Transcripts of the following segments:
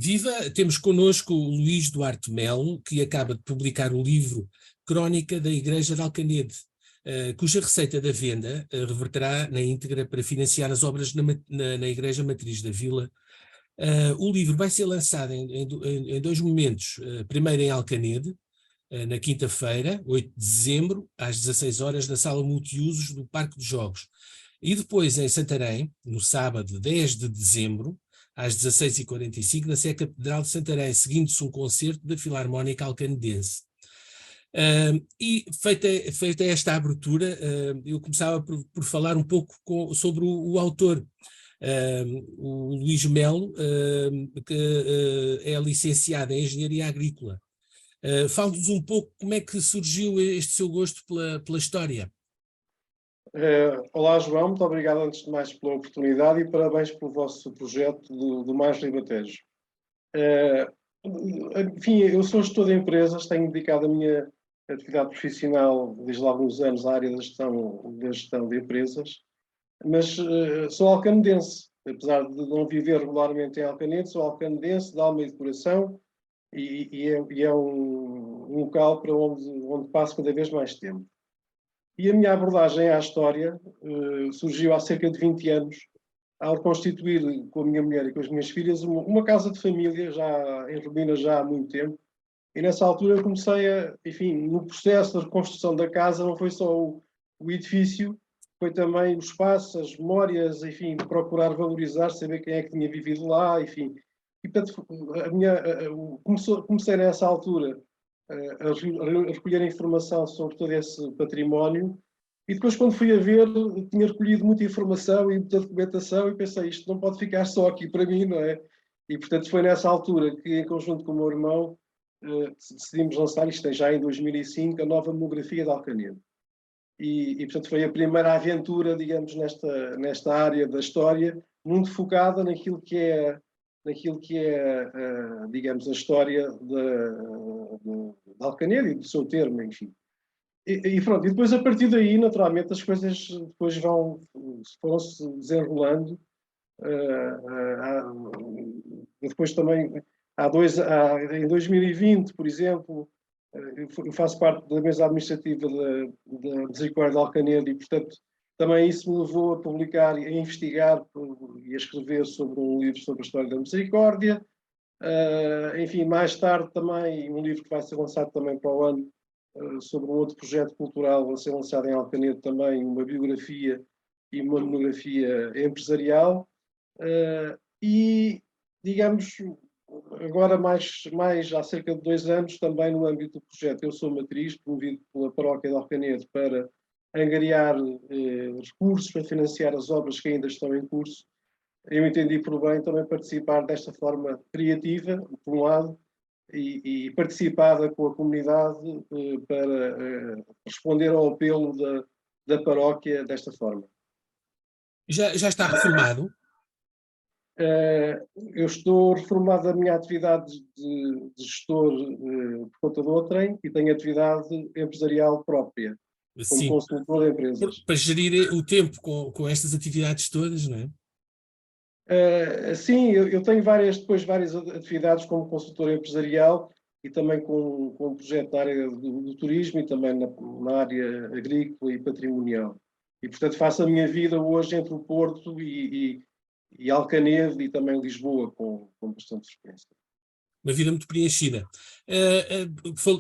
Viva! Temos connosco o Luís Duarte Melo, que acaba de publicar o livro Crónica da Igreja de Alcanede, cuja receita da venda reverterá na íntegra para financiar as obras na Igreja Matriz da Vila. O livro vai ser lançado em dois momentos. Primeiro em Alcanede, na quinta-feira, 8 de dezembro, às 16 horas, na sala multiusos do Parque de Jogos. E depois em Santarém, no sábado, 10 de dezembro, às 16h45, na Sé Catedral de Santarém, seguindo-se um concerto da Filarmónica Alcanedense. E feita esta abertura, eu começava por falar um pouco sobre o autor, o Luís Melo, que é licenciado em Engenharia Agrícola. Fale-nos um pouco como é que surgiu este seu gosto pela história. Olá, João, muito obrigado antes de mais pela oportunidade e parabéns pelo vosso projeto do Mais Ribatejo. Enfim, eu sou gestor de empresas, tenho dedicado a minha atividade profissional desde há alguns anos à área da gestão de empresas, mas sou alcanedense, apesar de não viver regularmente em Alcanede, sou alcanedense de alma e de coração e é um local para onde passo cada vez mais tempo. E a minha abordagem à história surgiu há cerca de 20 anos, ao constituir com a minha mulher e com as minhas filhas uma casa de família, já em Robina já há muito tempo. E nessa altura eu comecei enfim, no processo da reconstrução da casa, não foi só o edifício, foi também o espaço, as memórias, enfim, procurar valorizar, saber quem é que tinha vivido lá, enfim. E, portanto, comecei nessa altura a recolher informação sobre todo esse património e depois quando fui a ver tinha recolhido muita informação e muita documentação e pensei, isto não pode ficar só aqui para mim, não é? E portanto foi nessa altura que em conjunto com o meu irmão decidimos lançar, isto já em 2005, a nova monografia de Alcanede. E portanto foi a primeira aventura, digamos, nesta área da história, muito focada naquilo que é digamos, a história de Alcanede e do seu termo, enfim. E pronto, e depois a partir daí, naturalmente, as coisas depois foram-se desenrolando. Depois também, em 2020, por exemplo, eu faço parte da mesa administrativa da Misericórdia de Alcanede e, portanto, também isso me levou a publicar, a investigar e a escrever sobre um livro sobre a história da Misericórdia. Enfim, mais tarde também, um livro que vai ser lançado também para o ano, sobre um outro projeto cultural a ser lançado em Alcanede também, uma biografia e uma monografia empresarial. E, digamos, agora mais há cerca de 2 anos, também no âmbito do projeto Eu Sou Matriz, promovido pela Paróquia de Alcanede para angariar recursos para financiar as obras que ainda estão em curso, eu entendi por bem também participar desta forma criativa, por um lado, e participada com a comunidade para responder ao apelo da paróquia desta forma. Já está reformado? Eu estou reformado da minha atividade de gestor por conta do outrem e tenho atividade empresarial própria, como Sim. consultor de empresas. Para gerir o tempo com estas atividades todas, não é? Sim, eu tenho várias atividades como consultor empresarial e também com um projeto na área do turismo e também na área agrícola e patrimonial. E, portanto, faço a minha vida hoje entre o Porto e Alcanede e também Lisboa, com bastante frequência. Uma vida muito preenchida.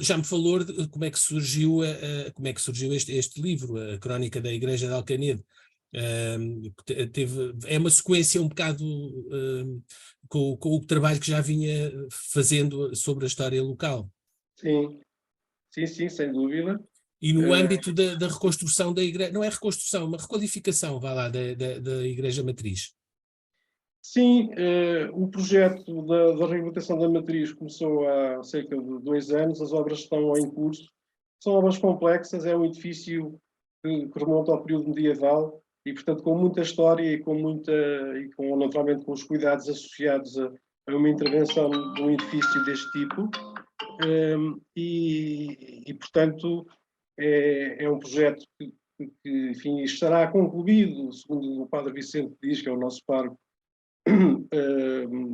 Já me falou de como é que surgiu, este livro, a Crónica da Igreja de Alcanede. É uma sequência um bocado com o trabalho que já vinha fazendo sobre a história local. Sim, sem dúvida. E no âmbito da reconstrução da igreja, não é reconstrução, uma requalificação, vá lá, da Igreja Matriz. Sim, o projeto da reabilitação da matriz começou há cerca de 2 anos, as obras estão em curso. São obras complexas, é um edifício que remonta ao período medieval e, portanto, com muita história naturalmente com os cuidados associados a uma intervenção de um edifício deste tipo. Portanto, é um projeto que enfim, estará concluído, segundo o Padre Vicente diz, que é o nosso pároco,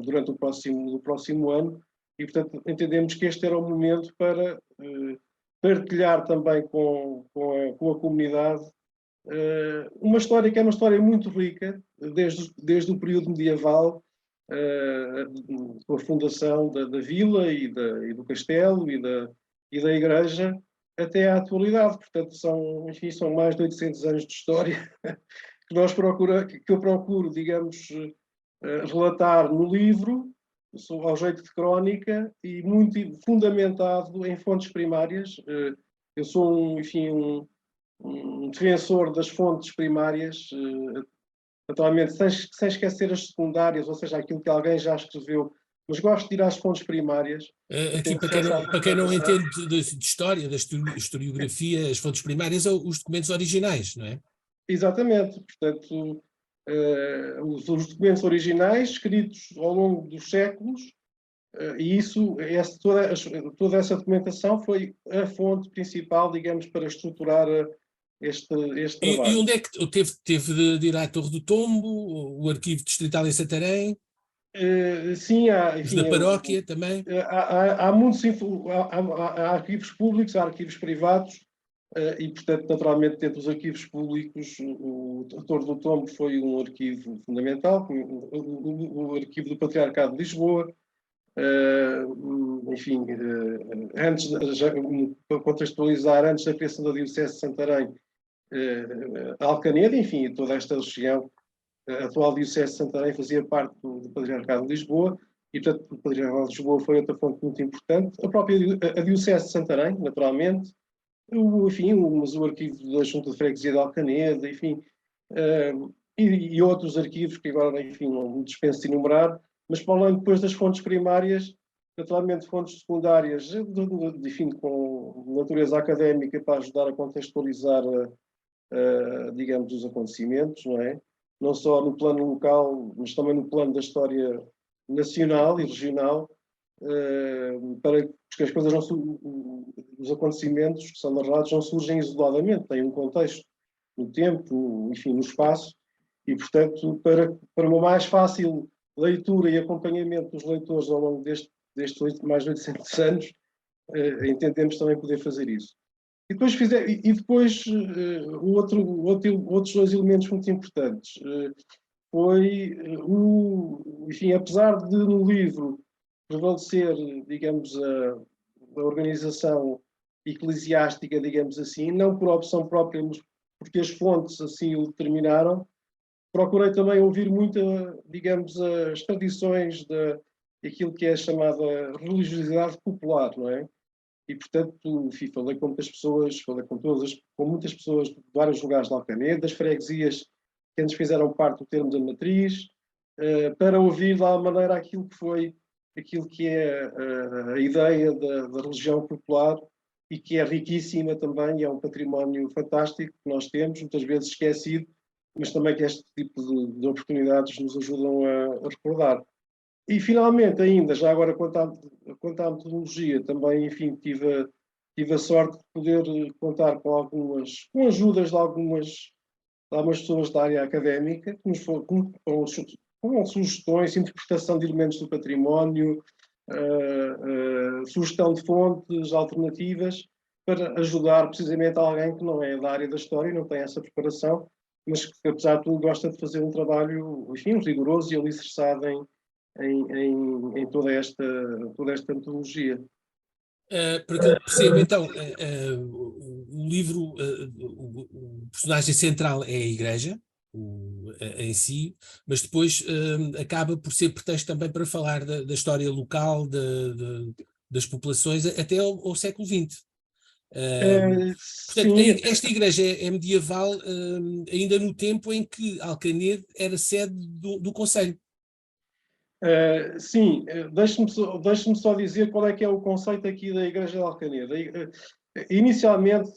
durante o próximo ano, e, portanto, entendemos que este era o momento para partilhar também com a comunidade uma história que é uma história muito rica, desde o período medieval, com a fundação da vila e do castelo e da igreja, até à atualidade. Portanto, enfim, são mais de 800 anos de história que eu procuro, digamos, relatar no livro, ao jeito de crónica, e muito fundamentado em fontes primárias. Eu sou, enfim, um defensor das fontes primárias, naturalmente sem esquecer as secundárias, ou seja, aquilo que alguém já escreveu, mas gosto de ir às fontes primárias. Aqui, para quem não entende de história, da historiografia, as fontes primárias são os documentos originais, não é? Exatamente. Portanto, os documentos originais, escritos ao longo dos séculos, e toda essa documentação foi a fonte principal, digamos, para estruturar este trabalho. E onde é que teve de ir à Torre do Tombo, o Arquivo Distrital em Santarém? Sim, Os da paróquia também? Há arquivos públicos, há arquivos privados, e, portanto, naturalmente, dentro dos arquivos públicos, o Torre do Tombo foi um arquivo fundamental, o arquivo do Patriarcado de Lisboa, enfim, para contextualizar, antes da criação da Diocese de Santarém, Alcaneda, enfim, toda esta região, a atual Diocese de Santarém fazia parte do Patriarcado de Lisboa, e, portanto, o Patriarcado de Lisboa foi outra fonte muito importante. A Diocese de Santarém, naturalmente, mas o arquivo da Junta de Freguesia de Alcaneda, enfim, e outros arquivos que agora, enfim, não me dispenso de enumerar, mas para além depois das fontes primárias, naturalmente fontes secundárias, enfim, com natureza académica para ajudar a contextualizar, digamos, os acontecimentos, não é? Não só no plano local, mas também no plano da história nacional e regional, porque as coisas os acontecimentos que são narrados não surgem isoladamente, têm um contexto no tempo, enfim, no espaço, e, portanto, para uma mais fácil leitura e acompanhamento dos leitores ao longo destes mais de 800 anos, entendemos também poder fazer isso. E depois outros dois elementos muito importantes foi enfim, apesar de no livro prevalecer, digamos, a organização eclesiástica, digamos assim, não por opção própria, mas porque as fontes assim o determinaram, procurei também ouvir muito, digamos, as tradições daquilo que é a chamada religiosidade popular, não é? E, portanto, enfim, falei com muitas pessoas, com muitas pessoas de vários lugares de Alcaneda, das freguesias que antes fizeram parte do termo da matriz, para ouvir de alguma maneira aquilo que é a ideia da religião popular, e que é riquíssima também, e é um património fantástico que nós temos, muitas vezes esquecido, mas também que este tipo de oportunidades nos ajudam a recordar. E, finalmente, ainda, já agora quanto à metodologia, também, enfim, tive a sorte de poder contar com ajudas de algumas pessoas da área académica, com sugestões, interpretação de elementos do património, sugestão de fontes alternativas, para ajudar precisamente alguém que não é da área da história e não tem essa preparação, mas que, apesar de tudo, gosta de fazer um trabalho, enfim, rigoroso e alicerçado em toda esta metodologia. Para que eu perceba, então, o livro, o personagem central é a Igreja, em si, mas depois acaba por ser pretexto também para falar da história local, das populações, até ao século XX. Portanto, Sim, esta igreja é medieval, ainda no tempo em que Alcanede era sede do concelho. sim, deixe-me só dizer qual é que é o conceito aqui da Igreja de Alcaneda. Inicialmente,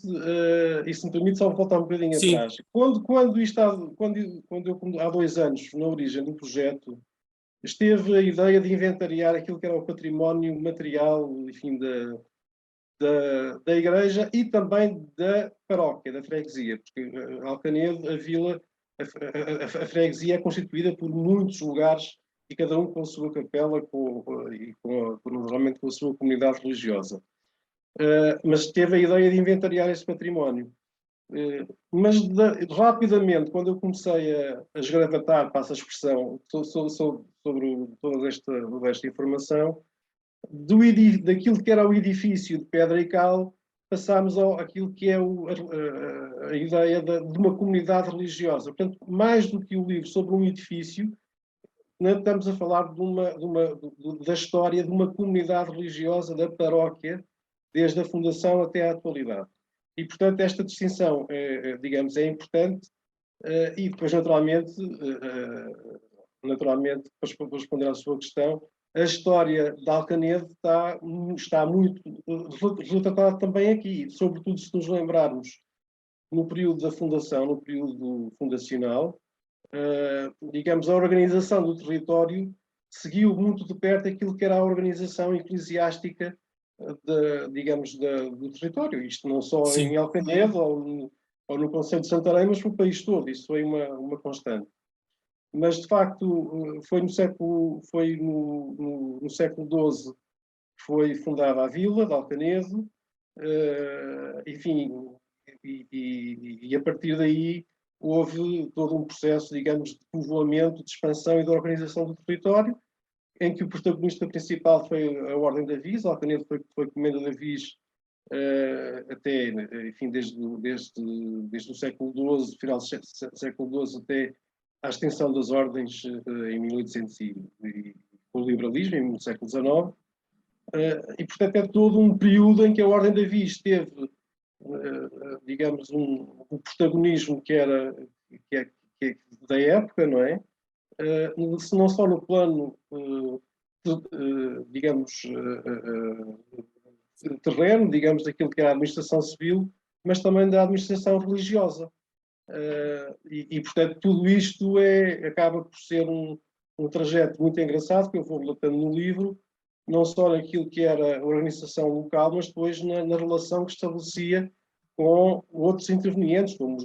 e se me permite só voltar um bocadinho Sim. atrás, quando eu, há 2 anos, na origem do projeto, esteve a ideia de inventariar aquilo que era o património material, enfim, da Igreja e também da paróquia, da freguesia, porque Alcanede, a vila, a freguesia é constituída por muitos lugares e cada um com a sua capela normalmente com a sua comunidade religiosa. Mas teve a ideia de inventariar esse património. Mas rapidamente, quando eu comecei a esgravatar, passa a expressão, sobre toda esta informação, daquilo que era o edifício de pedra e cal, passámos àquilo que é a ideia de uma comunidade religiosa. Portanto, mais do que o livro sobre um edifício, estamos a falar da história de uma comunidade religiosa da paróquia, desde a fundação até à atualidade. E, portanto, esta distinção, digamos, é importante. E depois, naturalmente, para responder à sua questão, a história de Alcanede está muito retratada também aqui, sobretudo se nos lembrarmos no período da fundação, no período fundacional, digamos, a organização do território seguiu muito de perto aquilo que era a organização eclesiástica do território. Isto não só Sim. em Alcanede ou no Concelho de Santarém, mas no país todo. Isso foi uma constante. Mas, de facto, foi no século XII foi fundada a vila de Alcanede, enfim, e a partir daí houve todo um processo, digamos, de povoamento, de expansão e de organização do território, em que o protagonista principal foi a Ordem de Avis. Alcanede foi comenda de Avis até, enfim, desde o século XII, final do século XII, até à extensão das ordens em 1800 com o liberalismo, no século XIX. E, portanto, é todo um período em que a Ordem de Avis teve, digamos, um protagonismo que é da época, não é? Não só no plano, digamos, terreno, digamos, daquilo que é a administração civil, mas também da administração religiosa. Portanto, tudo isto acaba por ser um trajeto muito engraçado, que eu vou relatando no livro, não só naquilo que era a organização local, mas depois na relação que estabelecia com outros intervenientes, como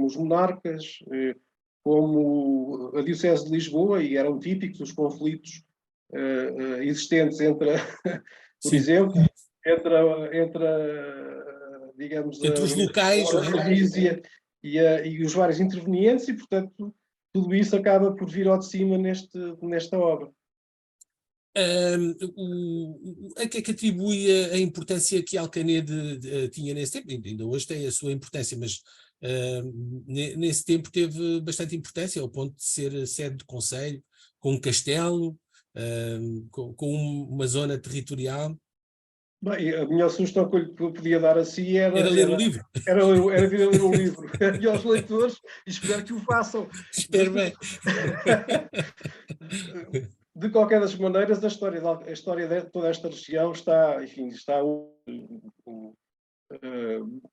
os monarcas, como a Diocese de Lisboa, e eram típicos os conflitos existentes por exemplo, digamos, Entre os locais, não é? a Vísia e os vários intervenientes, e, portanto, tudo isso acaba por vir ao de cima nesta obra. A que é que atribui a importância que Alcanede tinha nesse tempo? Ainda hoje tem a sua importância, mas nesse tempo teve bastante importância, ao ponto de ser sede de concelho, com um castelo, com uma zona territorial. Bem, a minha sugestão que eu lhe podia dar assim Era ler o livro. Era vir a ler o livro. E aos leitores, e espero que o façam. Espero bem. De qualquer das maneiras, a história de toda esta região está, enfim,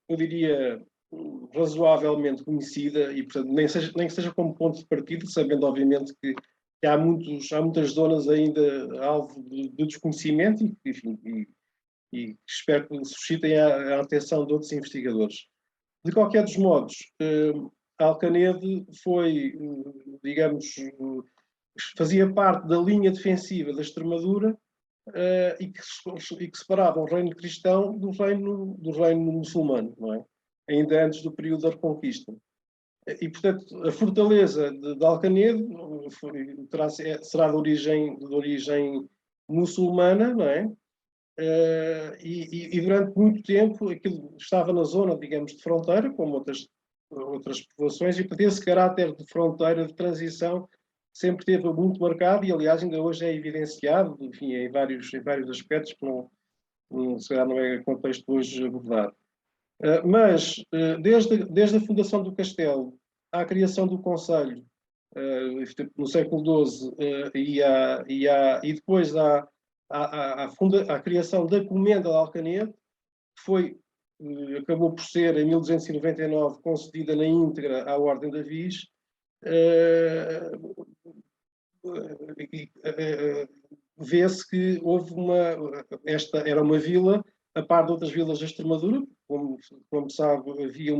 eu diria, razoavelmente conhecida, e, portanto, nem que seja como ponto de partida, sabendo, obviamente, que há muitas zonas ainda alvo de desconhecimento e, enfim, e espero que suscitem a atenção de outros investigadores. De qualquer dos modos, Alcanede foi, digamos, fazia parte da linha defensiva da Extremadura e que separava o reino cristão do reino muçulmano, não é? Ainda antes do período da Reconquista. E, portanto, a fortaleza de Alcanede será de origem muçulmana, não é? E durante muito tempo aquilo estava na zona, digamos, de fronteira, como outras povoações, e portanto esse caráter de fronteira, de transição, sempre teve muito marcado e, aliás, ainda hoje é evidenciado, enfim, em vários aspectos que se calhar não é contexto hoje abordar. Mas, desde a fundação do castelo à criação do concelho, no século XII, e depois à criação da Comenda de Alcanede, acabou por ser, em 1299, concedida na íntegra à Ordem de Avis, vê-se que esta era uma vila, a par de outras vilas da Extremadura, como sabe, havia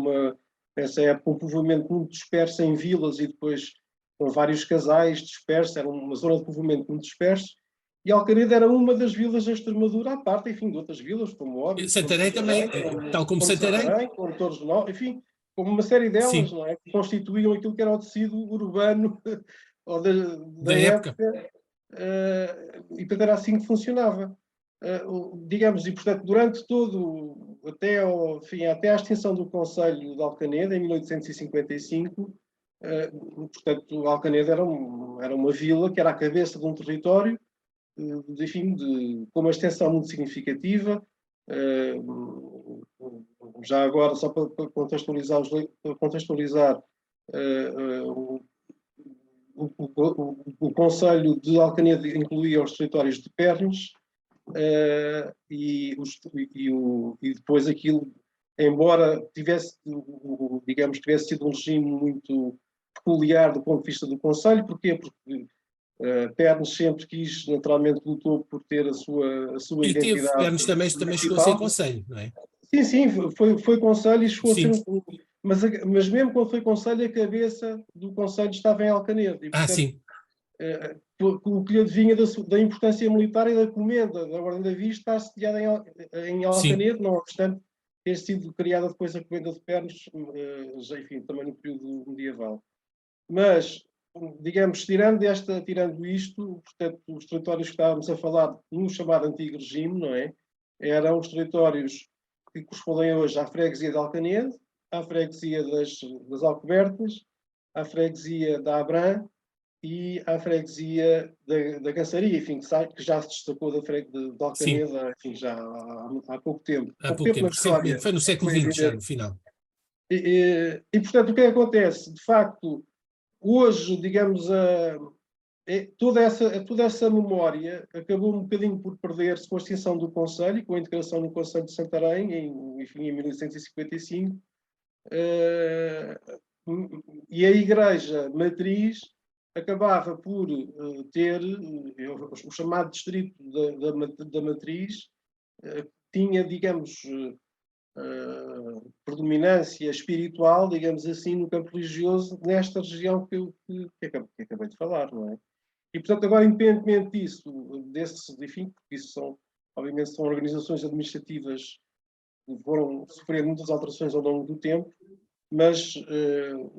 nessa época um povoamento muito disperso em vilas e depois com vários casais dispersos, era uma zona de povoamento muito disperso, e Alcanede era uma das vilas da Extremadura, à parte, enfim, de outras vilas, como Óbidos, Santarém também, tal como Santarém. como Torres de Nó, enfim, como uma série delas, Sim, não é? Que constituíam aquilo que era o tecido urbano ou da da época. época, e portanto era assim que funcionava. Digamos, e portanto, durante todo, até à extinção do Conselho de Alcanede, em 1855, portanto, Alcanede era uma vila que era a cabeça de um território, enfim, com uma extensão muito significativa. Já agora, só para contextualizar, o Conselho de Alcanede incluía os territórios de Pernes, e depois aquilo, embora tivesse sido um regime muito peculiar do ponto de vista do Conselho. Porquê? Porque Pernes sempre quis, naturalmente lutou por ter a sua E teve, identidade Pernes também chegou a ser municipal. conselho, não é? Sim, foi conselho e chegou a ser Sim. mas mesmo quando foi conselho, a cabeça do conselho estava em Alcanede. E, portanto, Sim. o que lhe adivinha da importância militar e da comenda da Ordem da Vista está sediada em Sim. Alcanede, não obstante ter sido criada depois a comenda de Pernes, enfim, também no período medieval. Mas, digamos, tirando isto, portanto, os territórios que estávamos a falar no chamado Antigo Regime, não é? Eram os territórios que correspondem hoje à freguesia de Alcanede, à freguesia das Alcobertas, à freguesia da Abrã e à freguesia da Cançaria, enfim, que já se destacou de Sim. Alcanede, enfim, já há pouco tempo. Há Pouco pouco tempo na tempo, recentemente, história. foi no século Foi XX, já no evidente. final. Portanto, o que é que acontece? De facto, hoje, digamos, toda essa memória acabou um bocadinho por perder-se com a extinção do Conselho e com a integração no Conselho de Santarém, em 1855, e a Igreja Matriz acabava por ter o chamado Distrito da Matriz, tinha, digamos, predominância espiritual, digamos assim, no campo religioso, nesta região que acabei de falar, não é? E, portanto, agora, independentemente enfim, porque obviamente, são organizações administrativas que foram sofrendo muitas alterações ao longo do tempo, mas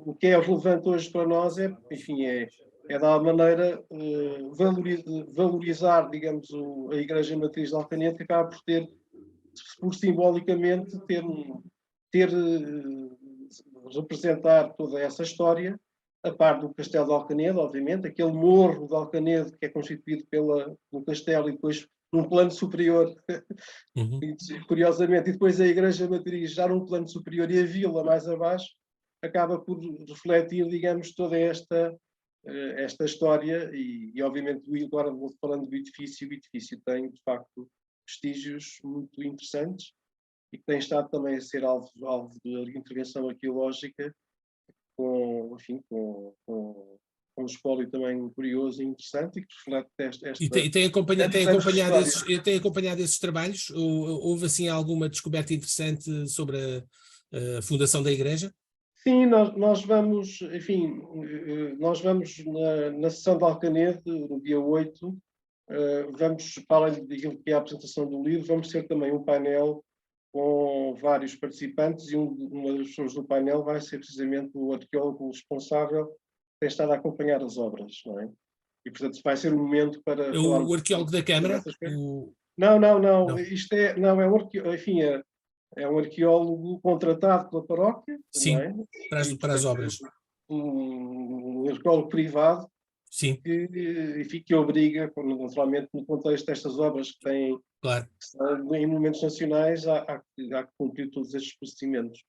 o que é relevante hoje para nós enfim, é de alguma maneira valorizar, digamos, a Igreja Matriz de Alcanede, que acaba por simbolicamente representar toda essa história, a par do Castelo de Alcanede, obviamente, aquele morro de Alcanede que é constituído pelo castelo e depois num plano superior, curiosamente, e depois a Igreja Matriz já num plano superior e a vila mais abaixo, acaba por refletir, digamos, toda esta história e obviamente, agora falando do edifício, o edifício tem, de facto, vestígios muito interessantes e que tem estado também a ser alvo de intervenção arqueológica enfim, com um espólio também curioso e interessante e que reflete E tem acompanhado esses trabalhos? Houve assim alguma descoberta interessante sobre a fundação da igreja? Sim, nós vamos, enfim, na sessão de Alcanede, no dia 8, vamos, para além daquilo que é a apresentação do livro, vamos ter também um painel com vários participantes e uma das pessoas do painel vai ser precisamente o arqueólogo responsável que tem estado a acompanhar as obras, não é? E, portanto, vai ser um momento para falar O arqueólogo da Câmara? Não. Não. Isto é um arqueólogo, enfim, é um arqueólogo contratado pela paróquia, não Sim, é? para E, as portanto, obras. um arqueólogo privado Sim, enfim, que obriga, naturalmente, no contexto destas obras claro. que são em monumentos nacionais, há que cumprir todos estes procedimentos.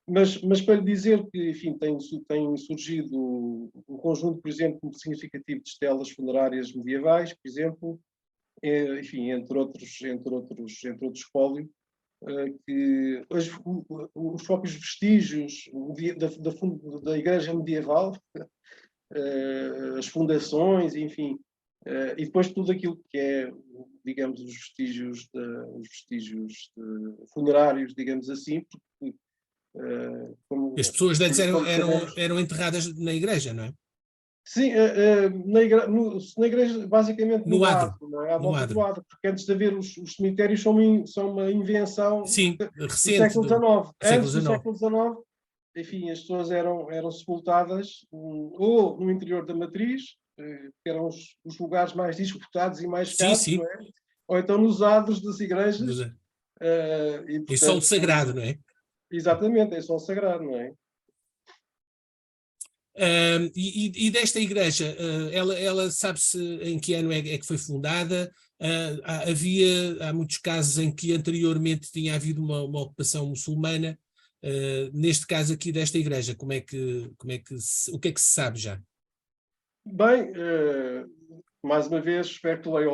Mas para lhe dizer que, enfim, tem surgido um conjunto, por exemplo, muito significativo de estelas funerárias medievais, por exemplo, enfim, entre outros espólio, que os próprios vestígios da igreja medieval, as fundações, enfim, e depois tudo aquilo que é, digamos, os vestígios funerários, digamos assim, porque, As pessoas de antes como sabemos, eram enterradas na igreja, não é? Sim, na igreja, basicamente No no adro. adro, não é? À No volta do adro. adro, porque antes de haver os cemitérios são uma invenção Sim, do recente, século do XIX. século Antes do XIX. século XIX, enfim, as pessoas eram sepultadas ou no interior da matriz, que eram os lugares mais disputados e mais Sim, caros, não sim. é? Ou então nos adros das igrejas, e Em solo sagrado, portanto, não é? exatamente, é só sagrado, não é? E desta igreja, ela sabe-se em que ano é que foi fundada? Há muitos casos em que anteriormente tinha havido uma ocupação muçulmana. Neste caso aqui desta igreja, o que é que se sabe já? Bem, mais uma vez, espero que venha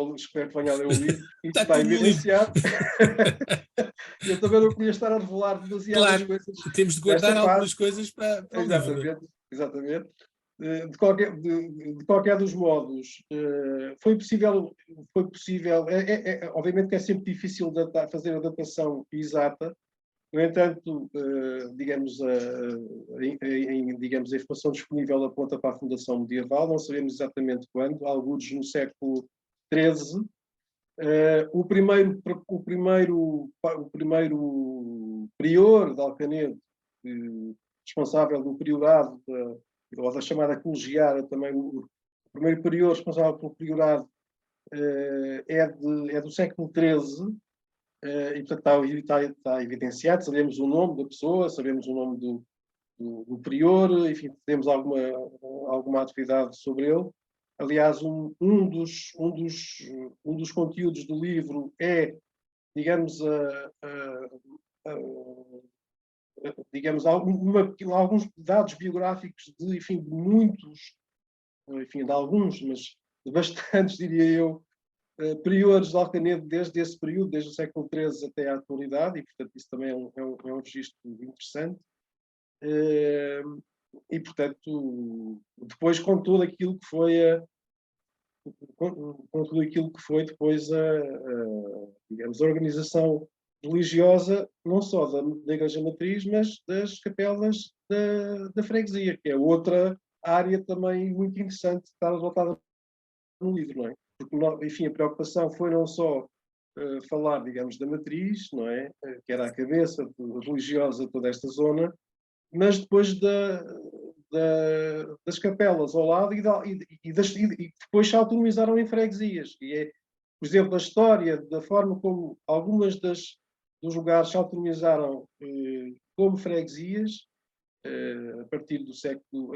a ler o livro. Isso Está está tudo no livro. evidenciado. Eu também não queria estar a revelar demasiadas Claro, coisas temos de nesta guardar fase. algumas coisas para o livro, não é? Exatamente, exatamente. De qualquer dos modos, foi possível, obviamente que é sempre difícil fazer a datação exata. No entanto, digamos, digamos, a informação disponível aponta para a fundação medieval, não sabemos exatamente quando, alguns no século XIII. O primeiro prior de Alcanedo, responsável do priorado, ou da chamada colegiada, também o primeiro prior responsável pelo priorado é do século XIII, e portanto está evidenciado, sabemos o nome da pessoa, sabemos o nome do prior, enfim, temos alguma atividade sobre ele. Aliás, um dos conteúdos do livro é, digamos, digamos alguns dados biográficos enfim, de muitos, enfim, de alguns, mas de bastantes, diria eu, priores de Alcanedo desde esse período, desde o século XIII até à atualidade, e portanto isso também é um registro interessante. E portanto, depois com tudo aquilo que foi com tudo aquilo que foi depois digamos, a organização religiosa, não só da Igreja Matriz, mas das capelas da freguesia, que é outra área também muito interessante que está relatada no livro, não é? Porque, enfim, a preocupação foi não só falar, digamos, da matriz, não é? Que era a cabeça religiosa de toda esta zona, mas depois das capelas ao lado e depois se autonomizaram em freguesias. E é, por exemplo, a história da forma como algumas dos lugares se autonomizaram como freguesias, a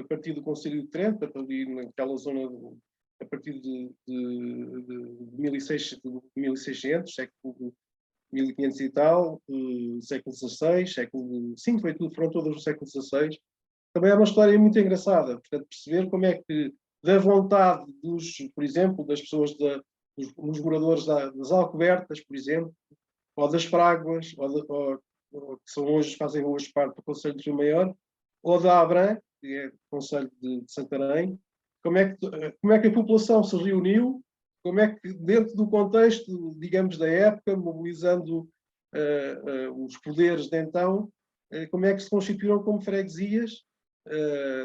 partir do Concílio de Trento, ali naquela zona a partir de 1600, século 1500 e tal, século XVI, sim, foram todas do século XVI. Também é uma história muito engraçada, portanto, perceber como é que, da vontade por exemplo, das pessoas, dos moradores das Alcobertas, por exemplo, ou das Fráguas, ou que fazem hoje parte do Conselho de Rio Maior, ou da Abram, que é o Conselho de Santarém, como é que a população se reuniu, como é que, dentro do contexto, digamos, da época, mobilizando os poderes de então, como é que se constituíram como freguesias,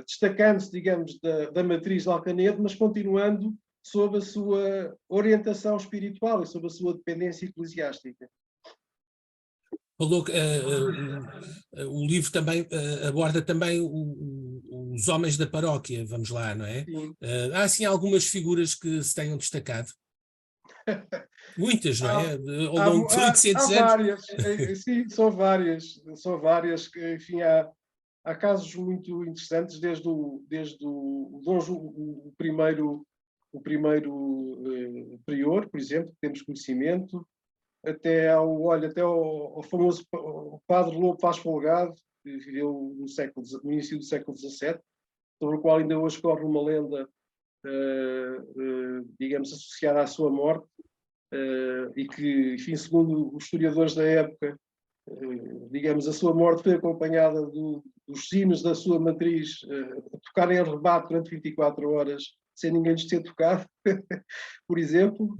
destacando-se, digamos, da matriz de Alcanedo, mas continuando sob a sua orientação espiritual e sob a sua dependência eclesiástica. Falou que o livro também aborda também os homens da paróquia, vamos lá, não é? Sim. Há assim algumas figuras que se tenham destacado. Muitas, não é? Ao longo de 800 Há anos. várias, sim, são várias, que, enfim, há casos muito interessantes, desde o Dom o primeiro prior, por exemplo, que temos conhecimento, até ao famoso padre Lobo Vaz Folgado, que viveu no início do século XVII, sobre o qual ainda hoje corre uma lenda, digamos, associada à sua morte, e que, enfim, segundo os historiadores da época, digamos, a sua morte foi acompanhada dos sinos da sua matriz a tocarem a rebate durante 24 horas sem ninguém lhes ter tocado, por exemplo.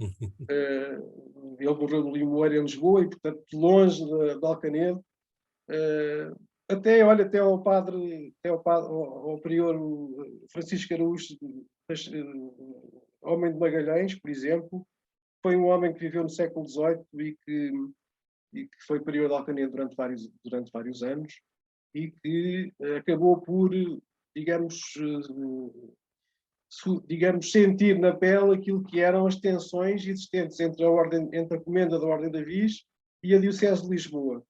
Ele morreu no Limoeiro, em Lisboa, e, portanto, longe de Alcanedo. Até ao prior Francisco Araújo Homem de Magalhães, por exemplo, foi um homem que viveu no século XVIII e que foi prior de Alcanedo durante vários anos e que acabou por, digamos, sentir na pele aquilo que eram as tensões existentes entre a Comenda da Ordem da Viz e a Diocese de Lisboa,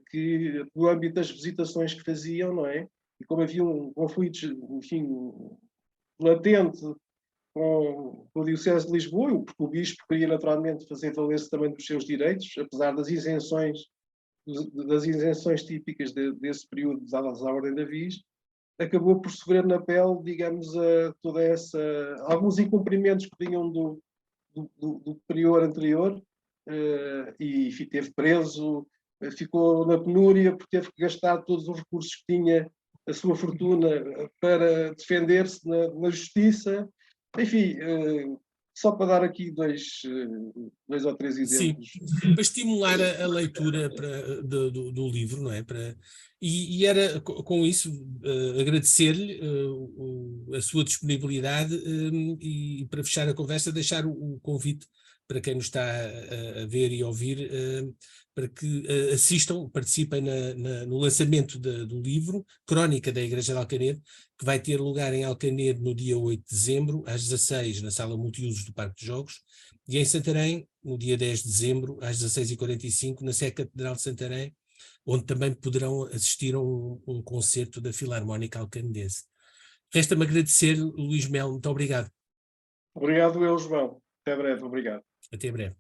que no âmbito das visitações que faziam, não é? E como havia um conflito, enfim, latente com a Diocese de Lisboa, porque o Bispo queria naturalmente fazer valer-se também dos seus direitos, apesar das isenções típicas desse período dadas à Ordem da Viz, acabou por sofrer na pele, digamos, alguns incumprimentos que vinham do prior anterior, e esteve preso, ficou na penúria porque teve que gastar todos os recursos que tinha, a sua fortuna, para defender-se na justiça. Enfim, só para dar aqui dois ou três exemplos. Sim, para estimular a leitura do livro, não é? E era com isso agradecer-lhe a sua disponibilidade, e para fechar a conversa deixar o convite para quem nos está a ver e a ouvir, para que assistam, participem no lançamento do livro Crónica da Igreja de Alcanedo, que vai ter lugar em Alcanedo no dia 8 de dezembro, às 16, na sala multiusos do Parque de Jogos, e em Santarém, no dia 10 de dezembro, às 16h45, na Sé Catedral de Santarém, onde também poderão assistir a um concerto da Filarmónica Alcanedense. Resta-me agradecer, Luís Melo, muito obrigado. Obrigado eu, João. Até breve, obrigado. Até breve.